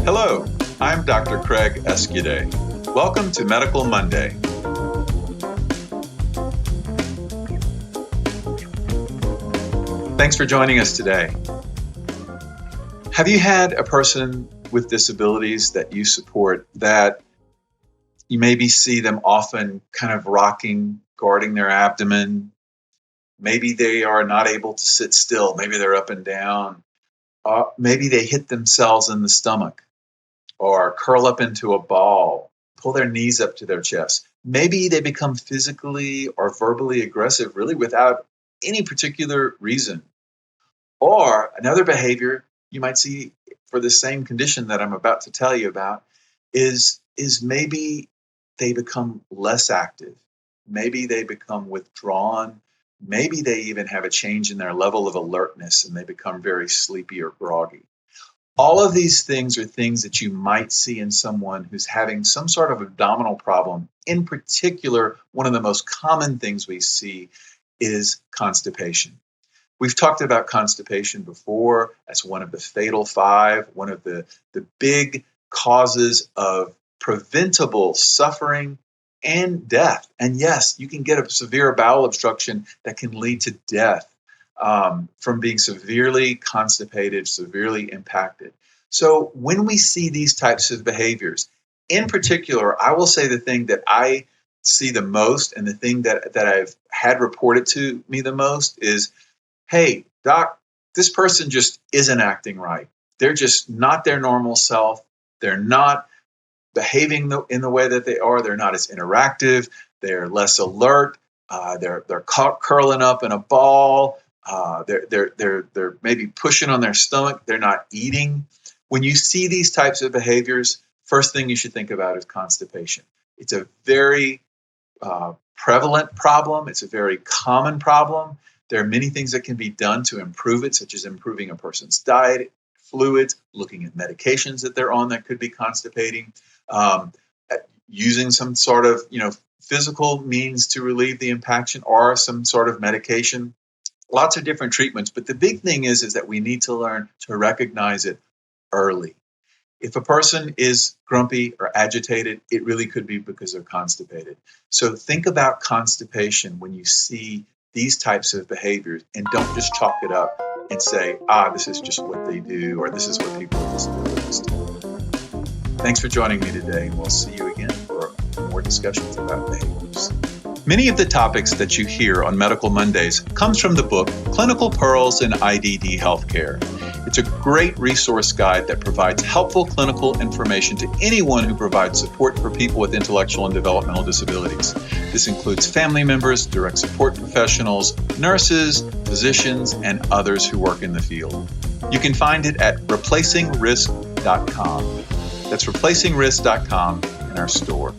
Hello, I'm Dr. Craig Escude. Welcome to Medical Monday. Thanks for joining us today. Have you had a person with disabilities that you support that you maybe see them often kind of rocking, guarding their abdomen? Maybe they are not able to sit still. Maybe they're up and down. Maybe they hit themselves in the stomach or curl up into a ball, pull their knees up to their chest. Maybe they become physically or verbally aggressive, really without any particular reason. Or another behavior you might see for the same condition that I'm about to tell you about is maybe they become less active. Maybe they become withdrawn. Maybe they even have a change in their level of alertness and they become very sleepy or groggy. All of these things are things that you might see in someone who's having some sort of abdominal problem. In particular, one of the most common things we see is constipation. We've talked about constipation before as one of the fatal five, one of the big causes of preventable suffering and death. And yes, you can get a severe bowel obstruction that can lead to death from being severely constipated, severely impacted. So when we see these types of behaviors, in particular, I will say the thing that I see the most and the thing that I've had reported to me the most is, hey, doc, this person just isn't acting right. They're just not their normal self. They're not behaving in the way that they are. They're not as interactive. They're less alert. They're curling up in a ball. They're maybe pushing on their stomach. They're not eating. When you see these types of behaviors, first thing you should think about is constipation. It's a very prevalent problem. It's a very common problem. There are many things that can be done to improve it, such as improving a person's diet, fluids, looking at medications that they're on that could be constipating, using some sort of physical means to relieve the impaction or some sort of medication. Lots of different treatments, but the big thing is that we need to learn to recognize it early. If a person is grumpy or agitated, it really could be because they're constipated. So think about constipation when you see these types of behaviors and don't just chalk it up and say, this is just what they do, or this is what people with disabilities do. Thanks for joining me today, and we'll see you again for more discussions about behaviors. Many of the topics that you hear on Medical Mondays comes from the book Clinical Pearls in IDD Healthcare. It's a great resource guide that provides helpful clinical information to anyone who provides support for people with intellectual and developmental disabilities. This includes family members, direct support professionals, nurses, physicians, and others who work in the field. You can find it at replacingrisk.com. That's replacingrisk.com in our store.